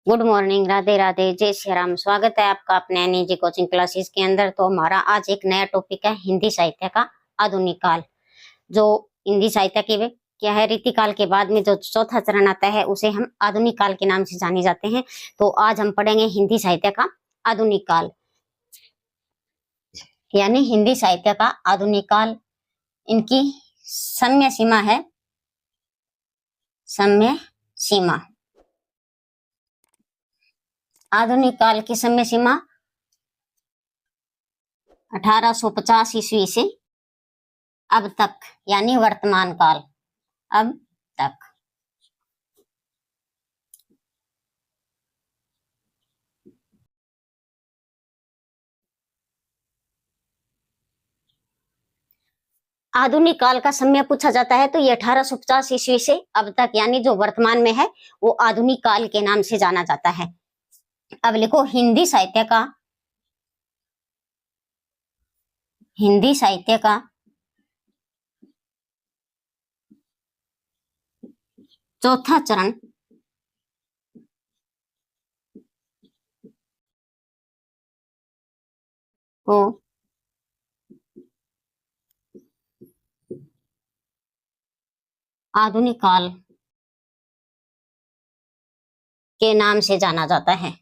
Good morning, Radhe Radhe, जय श्री राम। स्वागत है आपका अपने निजी कोचिंग क्लासेस के अंदर। तो हमारा आज एक नया टॉपिक है हिंदी साहित्य का आधुनिक काल। जो हिंदी साहित्य के क्या है, रीतिकाल के बाद में जो चौथा चरण आता है उसे हम आधुनिक काल के नाम से जाने जाते हैं। तो आज हम पढ़ेंगे हिंदी साहित्य का आधुनिक काल, यानी हिंदी साहित्य का आधुनिक काल। इनकी समय सीमा है, समय सीमा, आधुनिक काल की समय सीमा 1850 ईस्वी से अब तक, यानी वर्तमान काल, अब तक। आधुनिक काल का समय पूछा जाता है तो ये 1850 ईस्वी से अब तक, यानी जो वर्तमान में है वो आधुनिक काल के नाम से जाना जाता है। अब लिखो हिंदी साहित्य का चौथा चरण को आधुनिक काल के नाम से जाना जाता है।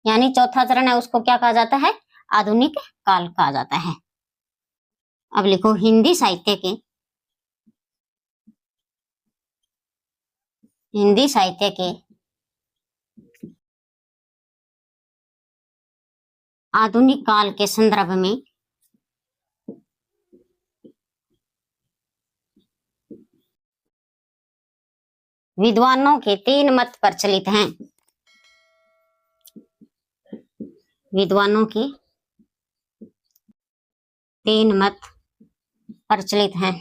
यानी चौथा चरण है उसको क्या कहा जाता है? आधुनिक काल कहा जाता है। अब लिखो हिंदी साहित्य के आधुनिक काल के संदर्भ में विद्वानों के तीन मत प्रचलित हैं। विद्वानों के तीन मत प्रचलित हैं।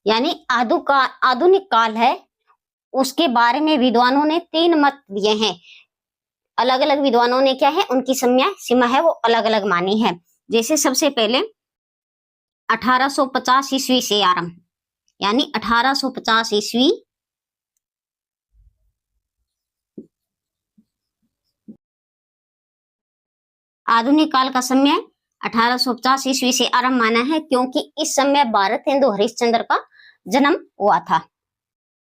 यानी आधुनिक काल है उसके बारे में विद्वानों ने तीन मत दिए हैं। अलग अलग विद्वानों ने क्या है, उनकी समय सीमा है वो अलग अलग मानी है। जैसे सबसे पहले 1850 ईस्वी से आरंभ, यानी 1850 ईस्वी आधुनिक काल का समय 1850 ईस्वी से आरंभ माना है, क्योंकि इस समय भारतेंदु हरिश्चंद्र का जन्म हुआ था।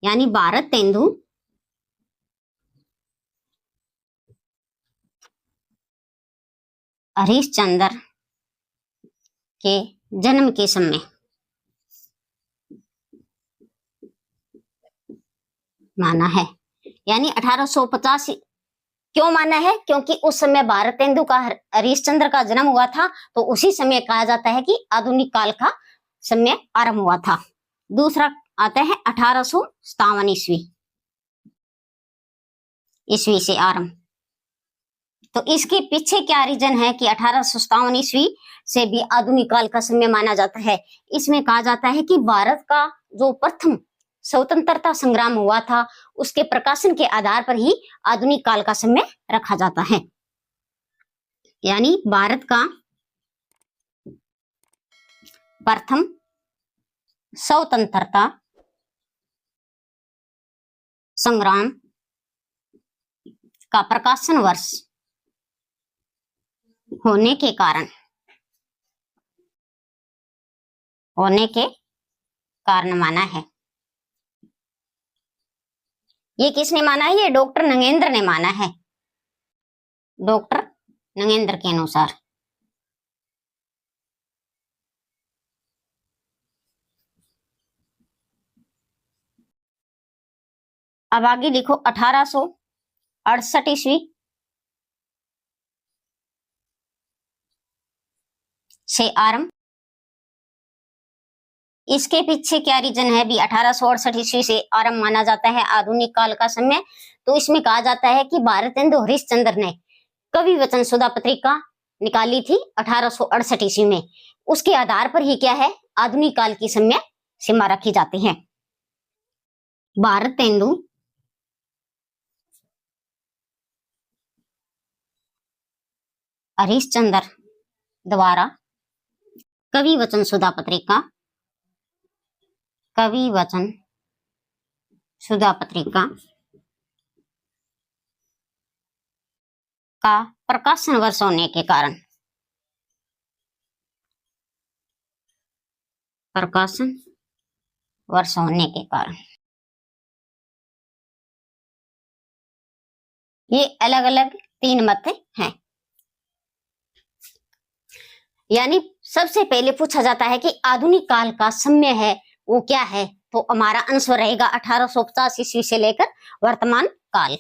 यानी भारतेंदु हरिश्चंद्र के जन्म के समय माना है। यानी 1850 क्यों माना है? क्योंकि उस समय भारतेंदु का हरिश्चंद्र का जन्म हुआ था, तो उसी समय कहा जाता है कि आधुनिक काल का समय आरंभ हुआ था। दूसरा आता है 1857 ईस्वी से आरंभ। तो इसके पीछे क्या रीजन है कि 1857 ईस्वी से भी आधुनिक काल का समय माना जाता है? इसमें कहा जाता है कि भारत का जो प्रथम स्वतंत्रता संग्राम हुआ था उसके प्रकाशन के आधार पर ही आधुनिक काल का समय रखा जाता है। यानी भारत का प्रथम स्वतंत्रता संग्राम का प्रकाशन वर्ष होने के कारण माना है। ये किसने माना है? ये डॉक्टर नंगेंद्र ने माना है, डॉक्टर नंगेंद्र के अनुसार। अब आगे लिखो 1868 ईस्वी से आरंभ। इसके पीछे क्या रीजन है भी? 1868 ईस्वी से आरंभ माना जाता है आधुनिक काल का समय। तो इसमें कहा जाता है कि भारतेंदु हरिश्चंद्र ने कवि वचन सुधा पत्रिका निकाली थी 1868 ईस्वी में। उसके आधार पर ही क्या है, आधुनिक काल की समय सीमा रखी जाती है। भारतेंदु हरिश्चंद्र द्वारा कवि वचन सुधा पत्रिका, कवि वचन सुधा पत्रिका का प्रकाशन वर्ष होने के कारण, प्रकाशन वर्ष होने के कारण ये अलग अलग 3 मत हैं। यानी सबसे पहले पूछा जाता है कि आधुनिक काल का समय है वो क्या है, तो हमारा आंसर रहेगा 1850 ईस्वी से लेकर वर्तमान काल।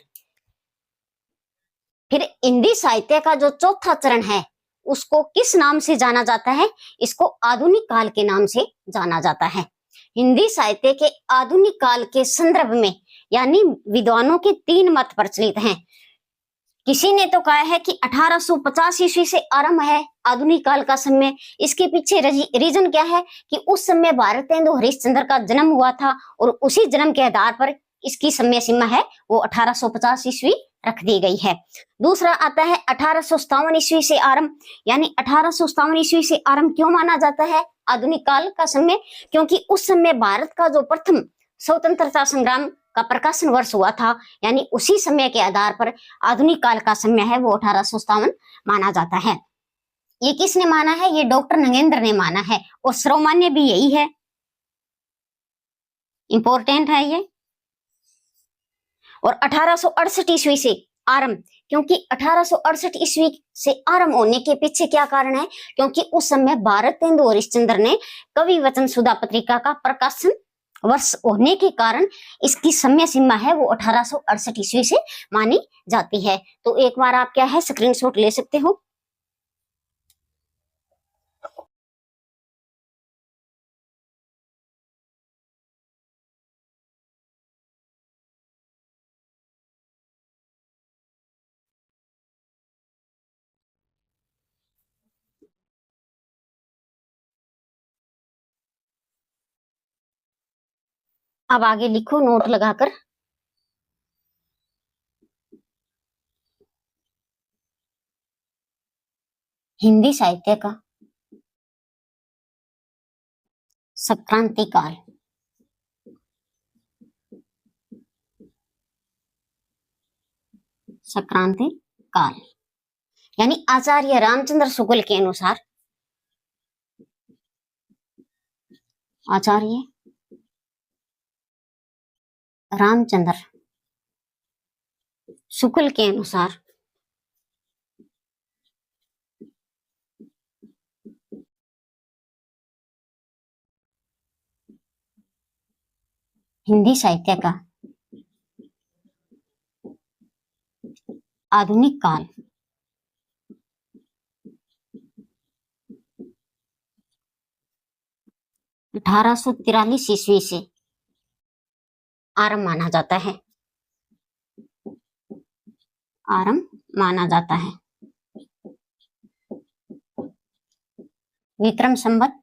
फिर हिंदी साहित्य का जो चौथा चरण है उसको किस नाम से जाना जाता है, इसको आधुनिक काल के नाम से जाना जाता है। हिंदी साहित्य के आधुनिक काल के संदर्भ में यानी विद्वानों के 3 मत प्रचलित हैं। किसी ने तो कहा है कि 1850 ईस्वी से आरंभ है आधुनिक काल का समय। इसके पीछे रीजन क्या है कि उस समय भारतेंदु हरिश्चंद्र का जन्म हुआ था और उसी जन्म के आधार पर इसकी समय सीमा है वो 1850 ईस्वी रख दी गई है। दूसरा आता है 1857 ईस्वी से आरंभ, यानी 1857 ईस्वी से आरंभ क्यों माना जाता है आधुनिक काल का समय, क्योंकि उस समय भारत का जो प्रथम स्वतंत्रता संग्राम का प्रकाशन वर्ष हुआ था, यानी उसी समय के आधार पर आधुनिक काल का समय है वो 1857 माना जाता है। ये किसने माना है, ये डॉक्टर नगेंद्र ने माना है और सर्वमान्य भी यही है, इंपॉर्टेंट है ये। और 1868 ईस्वी से आरंभ, क्योंकि 1868 ईस्वी से आरंभ होने के पीछे क्या कारण है, क्योंकि उस समय भारतेंदु हरिश्चंद्र ने कवि वचन सुधा पत्रिका का प्रकाशन वर्ष होने के कारण इसकी समय सीमा है वो 1868 ईस्वी से मानी जाती है। तो एक बार आप क्या है स्क्रीनशॉट ले सकते हो। अब आगे लिखो नोट लगाकर। हिंदी साहित्य का संक्रांति काल, संक्रांति काल यानी आचार्य रामचंद्र शुक्ल के अनुसार, आचार्य रामचंद्र शुक्ल के अनुसार हिंदी साहित्य का आधुनिक काल 1843 ईस्वी से आरंभ माना जाता है, आरंभ माना जाता है। विक्रम संवत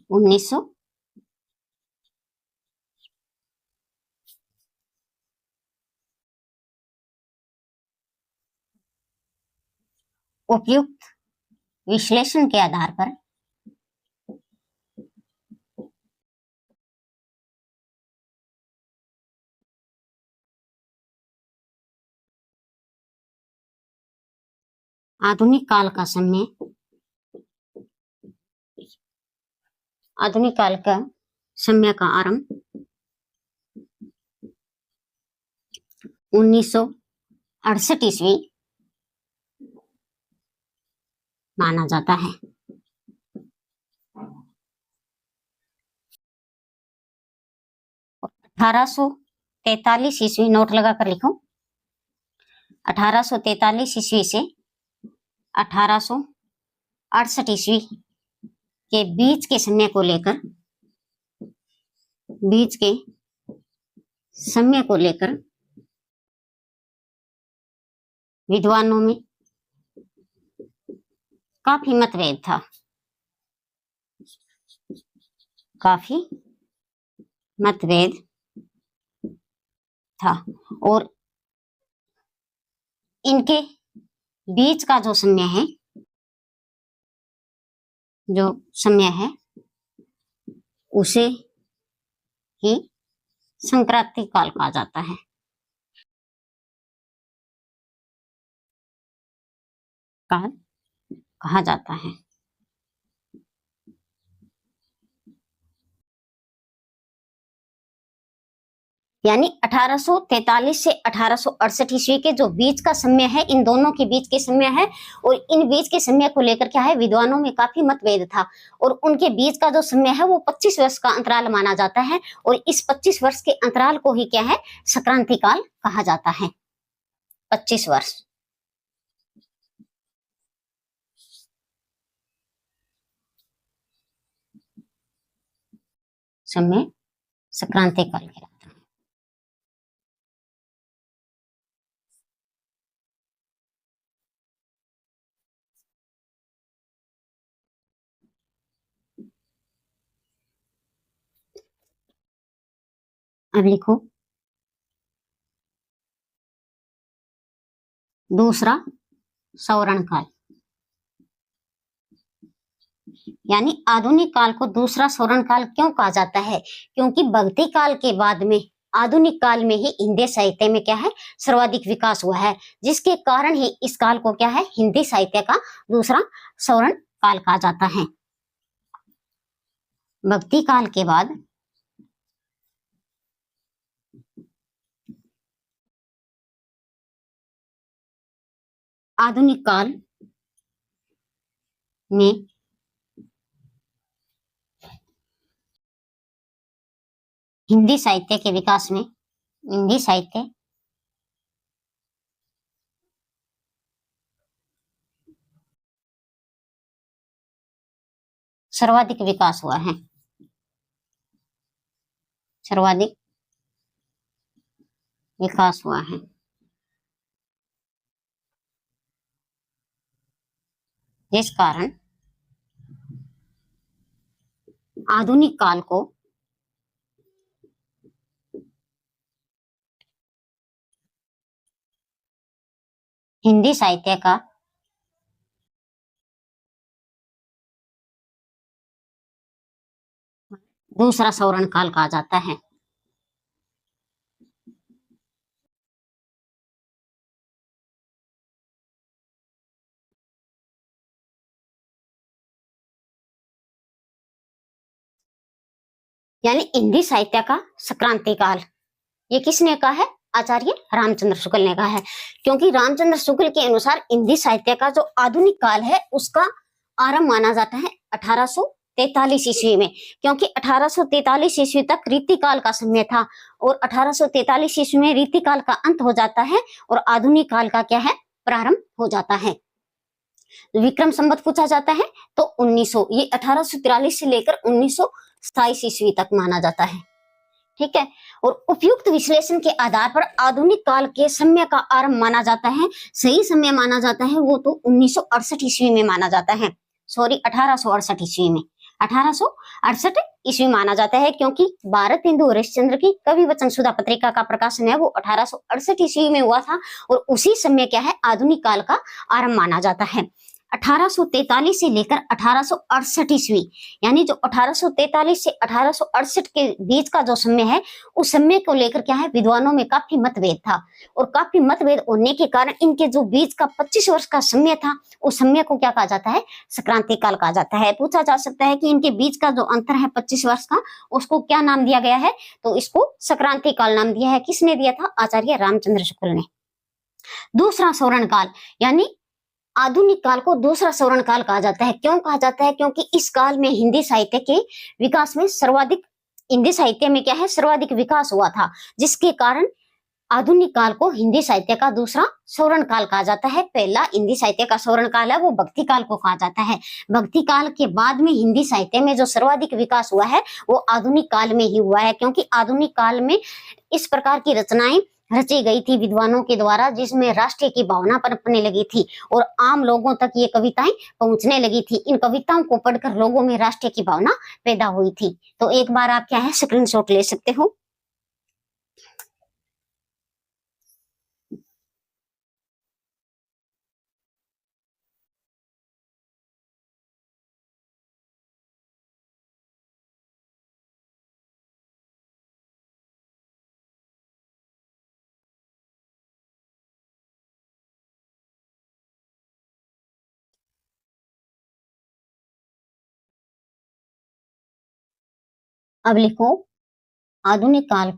1900 उपयुक्त विश्लेषण के आधार पर आधुनिक काल का समय, आधुनिक काल का समय का आरंभ 1968 ईस्वी माना जाता है। 1843 ईस्वी नोट लगाकर लिखो। 1843 ईस्वी से 1868 ईस्वी के बीच के समय को लेकर, बीच के समय को लेकर विद्वानों में काफी मतभेद था, काफी मतभेद था और इनके बीच का जो समय है उसे ही संक्रांति काल कहा जाता है। काल कहा जाता है। यानी 1843 से 1868 ईस्वी के जो बीच का समय है, इन दोनों के बीच के समय है, और इन बीच के समय को लेकर क्या है, विद्वानों में काफी मतभेद था। और उनके बीच का जो समय है वो 25 वर्ष का अंतराल माना जाता है, और इस 25 वर्ष के अंतराल को ही क्या है, संक्रांति काल कहा जाता है। 25 वर्ष समय संक्रांति काल कहलाता है। अब लिखो दूसरा सवर्ण काल। यानी आधुनिक काल को दूसरा स्वर्ण काल क्यों कहा जाता है, क्योंकि भक्ति काल के बाद में आधुनिक काल में ही हिंदी साहित्य में क्या है, सर्वाधिक विकास हुआ है, जिसके कारण ही इस काल को क्या है, हिंदी साहित्य का दूसरा स्वर्ण काल कहा जाता है। भक्ति काल के बाद आधुनिक काल में हिंदी साहित्य के विकास में हिंदी साहित्य सर्वाधिक विकास हुआ है। सर्वाधिक विकास हुआ है। जिस कारण आधुनिक काल को हिंदी साहित्य का दूसरा स्वर्ण काल कहा जाता है। यानी हिंदी साहित्य का संक्रांति काल, ये किसने कहा है, आचार्य रामचंद्र शुक्ल ने कहा है। क्योंकि रामचंद्र शुक्ल के अनुसार हिंदी साहित्य का जो आधुनिक काल है उसका आरंभ माना जाता है 1843 ईस्वी में, क्योंकि 1843 ईस्वी तक रीतिकाल का समय था, और 1843 ईस्वी में रीतिकाल का अंत हो जाता है और आधुनिक काल का क्या है, प्रारंभ हो जाता है। विक्रम संवत पूछा जाता है तो 1900, ये 1843 से लेकर 1927 ईस्वी तक माना जाता है। ठीक है, और उपयुक्त विश्लेषण के आधार पर आधुनिक काल के समय का आरंभ माना जाता है, सही समय माना जाता है वो तो 1968 ईस्वी में माना जाता है। सॉरी, 1868 ईस्वी में, 1868 ईस्वी माना जाता है, क्योंकि भारत हिंदू हरिश्चंद्र की कवि वचन सुधा पत्रिका का प्रकाशन है वो 1868 ईस्वी में हुआ था, और उसी समय क्या है, आधुनिक काल का आरंभ माना जाता है। 1843 से लेकर 1868 ईस्वी, यानी जो 1843 से 1868 के बीच का जो समय है, उस समय को लेकर क्या है, विद्वानों में काफी मतभेद था, और काफी मतभेद होने के कारण इनके जो बीच का 25 वर्ष का समय था, उस समय को क्या कहा जाता है, संक्रांति काल कहा जाता है। पूछा जा सकता है कि इनके बीच का जो अंतर है 25 वर्ष का, उसको क्या नाम दिया गया है, तो इसको संक्रांति काल नाम दिया है। किसने दिया था, आचार्य रामचंद्र शुक्ल ने। दूसरा स्वर्ण काल, यानी आधुनिक काल को दूसरा स्वर्ण काल कहा जाता है। क्यों कहा जाता है, क्योंकि इस काल में हिंदी साहित्य के विकास में सर्वाधिक, हिंदी साहित्य में क्या है, सर्वाधिक विकास हुआ था, जिसके कारण आधुनिक काल को हिंदी साहित्य का दूसरा स्वर्ण काल कहा जाता है। पहला हिंदी साहित्य का स्वर्ण काल है वो भक्ति काल को कहा जाता है। भक्ति काल के बाद में हिंदी साहित्य में जो सर्वाधिक विकास हुआ है वो आधुनिक काल में ही हुआ है, क्योंकि आधुनिक काल में इस प्रकार की रचनाएं रची गई थी विद्वानों के द्वारा, जिसमें राष्ट्र की भावना पनपने लगी थी और आम लोगों तक ये कविताएं पहुंचने लगी थी। इन कविताओं को पढ़कर लोगों में राष्ट्र की भावना पैदा हुई थी। तो एक बार आप क्या है, स्क्रीनशॉट ले सकते हो। अब लिखो आधुनिक काल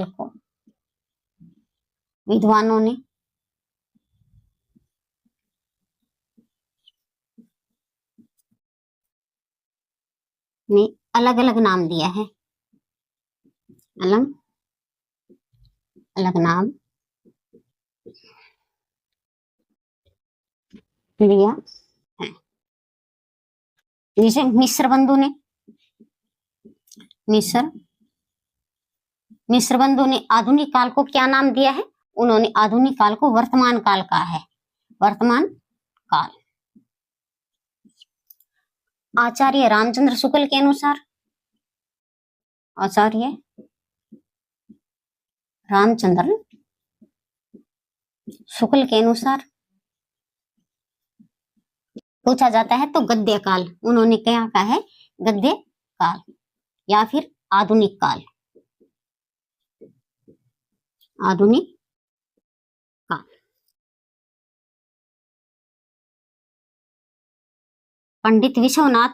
को विद्वानों ने अलग अलग नाम दिया है, अलग अलग नाम दिया है। जैसे मिस्र बंधु ने आधुनिक काल को क्या नाम दिया है? उन्होंने आधुनिक काल को वर्तमान काल कहा है, वर्तमान काल। आचार्य रामचंद्र शुक्ल के अनुसार, आचार्य रामचंद्र शुक्ल के अनुसार पूछा जाता है तो गद्य काल, उन्होंने क्या कहा है? गद्य काल या फिर आधुनिक काल, आधुनिक काल। पंडित विश्वनाथ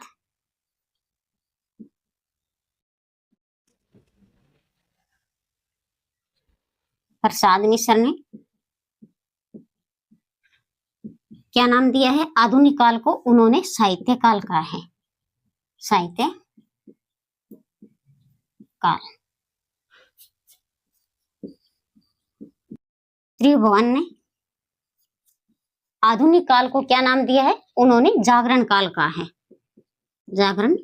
प्रसाद मिश्र ने क्या नाम दिया है आधुनिक काल को? उन्होंने साहित्य काल कहा है, साहित्य काल। त्रिभुवन ने आधुनिक काल को क्या नाम दिया है? उन्होंने जागरण काल कहा है, जागरण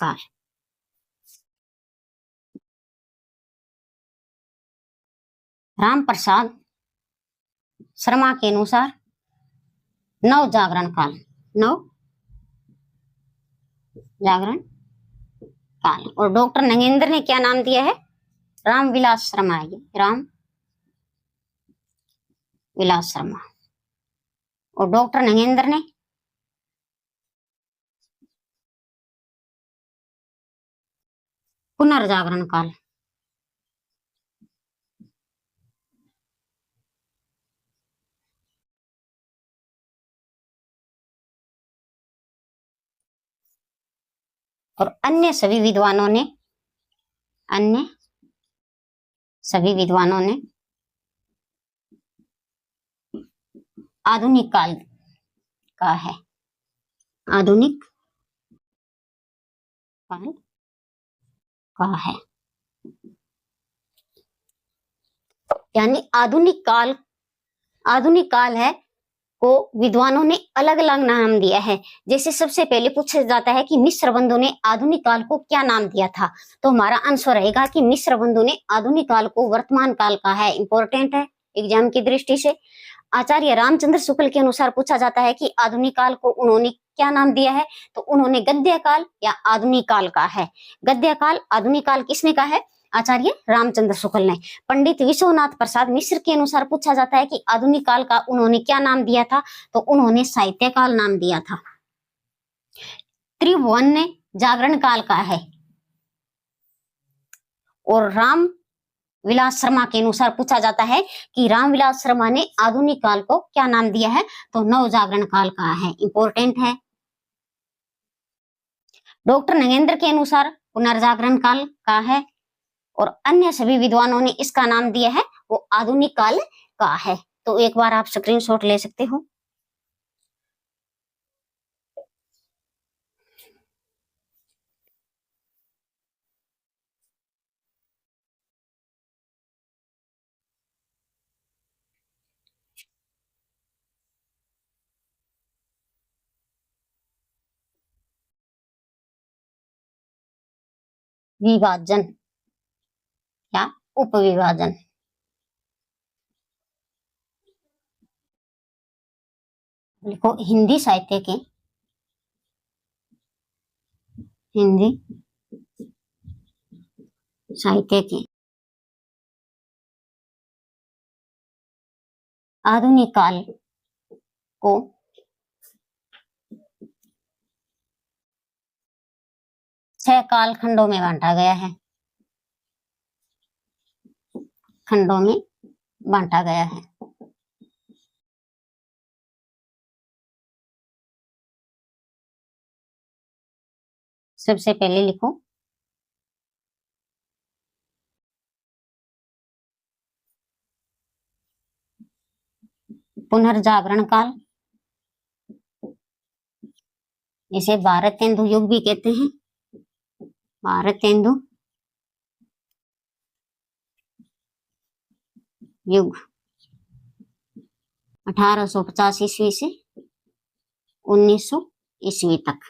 काल। राम प्रसाद शर्मा के अनुसार नव जागरण काल, नव जागरण काल। और डॉक्टर नगेंद्र ने क्या नाम दिया है? रामविलास शर्मा, राम विलास शर्मा। और डॉक्टर नगेंद्र ने पुनर्जागरण काल, और अन्य सभी विद्वानों ने आधुनिक काल का है, आधुनिक काल का है। यानी आधुनिक काल है को विद्वानों ने अलग अलग नाम दिया है। जैसे सबसे पहले पूछा जाता है कि मिस्र बंधु ने आधुनिक काल को क्या नाम दिया था, तो हमारा आंसर रहेगा कि मिस्र बंधु ने आधुनिक काल को वर्तमान काल का है। इंपॉर्टेंट है एग्जाम की दृष्टि से। आचार्य रामचंद्र शुक्ल के अनुसार पूछा जाता है कि आधुनिक काल को उन्होंने क्या नाम दिया है, तो उन्होंने गद्य काल या आधुनिक काल का है। गद्य काल, आधुनिक काल किसने कहा है? आचार्य रामचंद्र शुक्ल ने। पंडित विश्वनाथ प्रसाद मिश्र के अनुसार पूछा जाता है कि आधुनिक काल का उन्होंने क्या नाम दिया था, तो उन्होंने साहित्य काल नाम दिया था। त्रिभुवन ने जागरण काल का है। और राम विलास शर्मा के अनुसार पूछा जाता है कि रामविलास शर्मा ने आधुनिक काल को क्या नाम दिया है, तो नव जागरण काल का है। इंपॉर्टेंट है। डॉक्टर नगेंद्र के अनुसार पुनर्जागरण काल का है। और अन्य सभी विद्वानों ने इसका नाम दिया है वो आधुनिक काल का है। तो एक बार आप स्क्रीनशॉट ले सकते हो। विभाजन या उपविभाजन। लिखो हिंदी साहित्य के आधुनिक काल को 6 काल खंडों में बांटा गया है, खंडों में बांटा गया है। सबसे पहले लिखो पुनर्जागरण काल, इसे भारतेंदु युग भी कहते हैं। भारतेंदु युग 1850 ईस्वी से 1900 ईस्वी तक।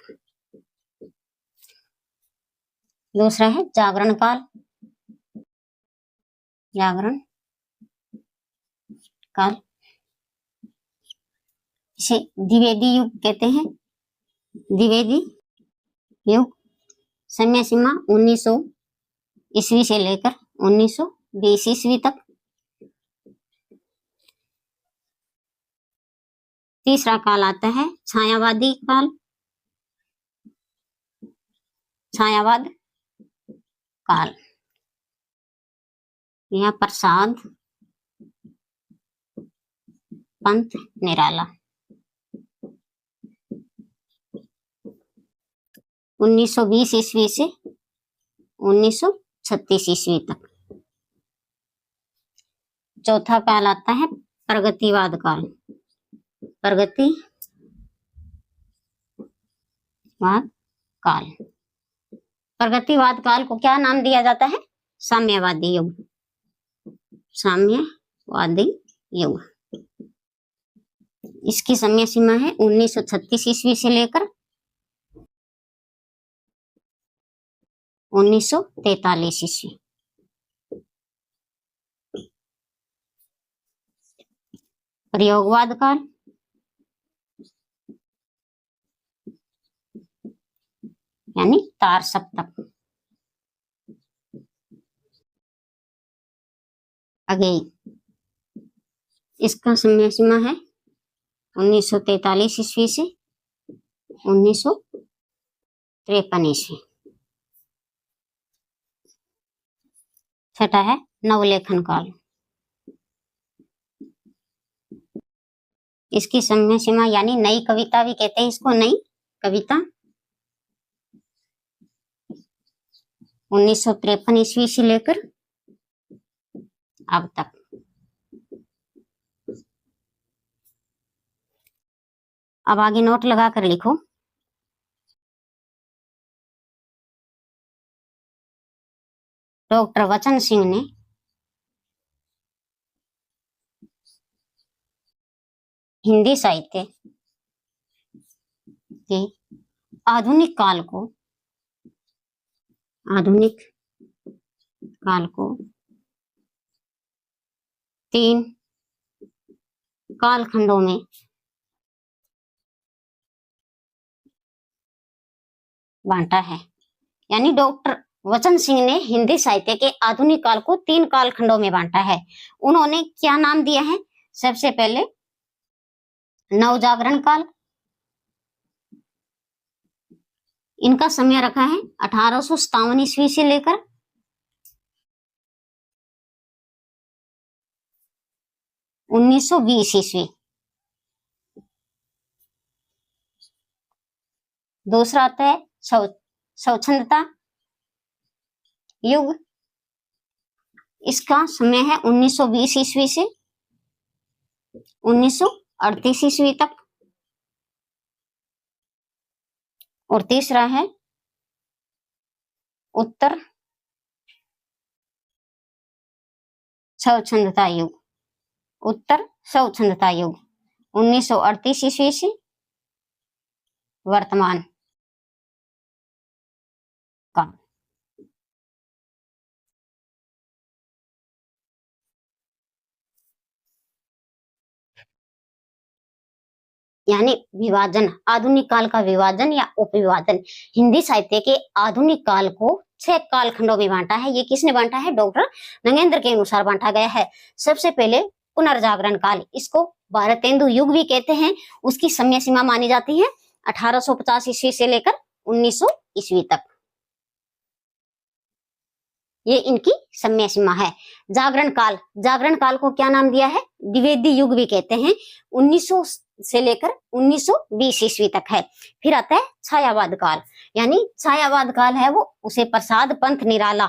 दूसरा है जागरण काल, जागरण काल, इसे द्विवेदी युग कहते हैं। द्विवेदी युग समय सीमा 1900 ईस्वी से लेकर 1920 ईस्वी तक। तीसरा काल आता है छायावादी काल, छायावाद काल, यह प्रसाद पंत निराला 1920 ईस्वी से 1936 ईस्वी तक। चौथा काल आता है प्रगतिवाद काल, प्रगतिवाद काल। प्रगतिवाद काल को क्या नाम दिया जाता है? साम्यवादी युग, साम्यवादी युग। इसकी समय सीमा है 1936 ईस्वी से लेकर 1943 ईस्वी। प्रयोगवाद काल, यानी तार सप्तक। आगे इसका समय सीमा है 1943 ईस्वी से 1953 ईस्वी। छठा है नवलेखन काल, इसकी समय सीमा यानी नई कविता भी कहते हैं इसको, नई कविता 1953 ईस्वी से लेकर अब तक। अब आगे नोट लगा कर लिखो। डॉक्टर वचन सिंह ने हिंदी साहित्य के आधुनिक काल को 3 कालखंडों में बांटा है। यानी डॉक्टर वचन सिंह ने हिंदी साहित्य के आधुनिक काल को 3 कालखंडों में बांटा है। उन्होंने क्या नाम दिया है? सबसे पहले नवजागरण काल, इनका समय रखा है 1857 ईस्वी से लेकर 1920 ईस्वी। दूसरा आता है स्वच्छंदता युग, इसका समय है 1920 ईस्वी से 1938 ईस्वी तक। और तीसरा है उत्तर स्वच्छंदता युग, उत्तर स्वच्छंदता युग 1938 ईस्वी से वर्तमान काल। यानी विभाजन, आधुनिक काल का विभाजन या उपविभाजन। हिंदी साहित्य के आधुनिक काल को 6 कालखंडों में बांटा है। ये किसने बांटा है? डॉक्टर नगेंद्र के अनुसार बांटा गया है। सबसे पहले पुनर्जागरण काल, इसको भारतेंदु युग भी कहते हैं। उसकी समय सीमा मानी जाती है 1850 ईस्वी से लेकर 1900 ईस्वी तक। ये इनकी समय सीमा है। जागरण काल, जागरण काल को क्या नाम दिया है? द्विवेदी युग भी कहते हैं, 1900 से लेकर 1920 ईस्वी तक है। फिर आता है छायावाद काल, यानी छायावाद काल है वो, उसे प्रसाद पंथ निराला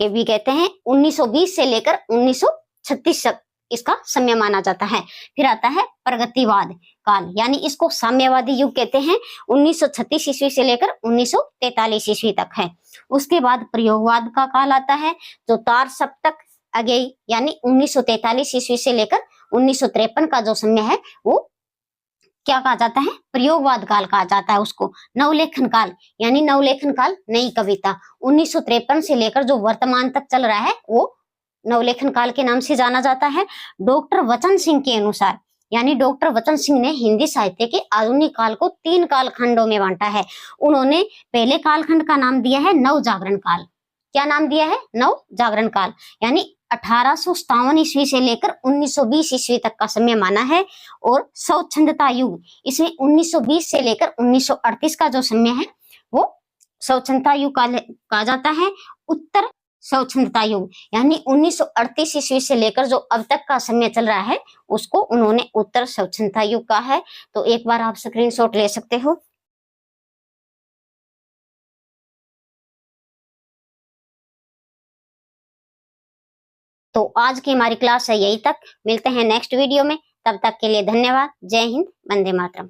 के भी कहते हैं। 1920 से लेकर 1936 तक इसका समय माना जाता है। फिर आता है प्रगतिवाद काल, यानी इसको साम्यवादी युग कहते हैं, 1936 ईस्वी से लेकर 1943 ईस्वी तक है। उसके बाद प्रयोगवाद का काल आता है, जो तार सप्तक अगेई यानी 1943 ईस्वी से लेकर 1953 का जो समय है वो क्या कहा जाता है, प्रयोगवाद काल कहा जाता है उसको। नवलेखन काल, यानी नवलेखन काल नई कविता 1953 से लेकर जो वर्तमान तक चल रहा है वो नवलेखन काल के नाम से जाना जाता है। डॉक्टर वचन सिंह के अनुसार, यानी डॉक्टर वचन सिंह ने हिंदी साहित्य के आधुनिक काल को 3 कालखंडों में बांटा है। उन्होंने पहले कालखंड का नाम दिया है नव जागरण काल। क्या नाम दिया है, नव जागरण काल, यानी 1857 ईस्वी से लेकर 1920 ईस्वी तक का समय माना है। और स्वच्छंदता युग, इसमें 1920 से लेकर 1938 का जो समय है वो स्वच्छंदता युग कहा जाता है। उत्तर स्वच्छंदता युग, यानी 1938 ईस्वी से लेकर जो अब तक का समय चल रहा है उसको उन्होंने उत्तर स्वच्छंदता युग कहा है। तो एक बार आप स्क्रीनशॉट ले सकते हो। तो आज की हमारी क्लास है यही तक, मिलते हैं नेक्स्ट वीडियो में, तब तक के लिए धन्यवाद। जय हिंद, वंदे मातरम।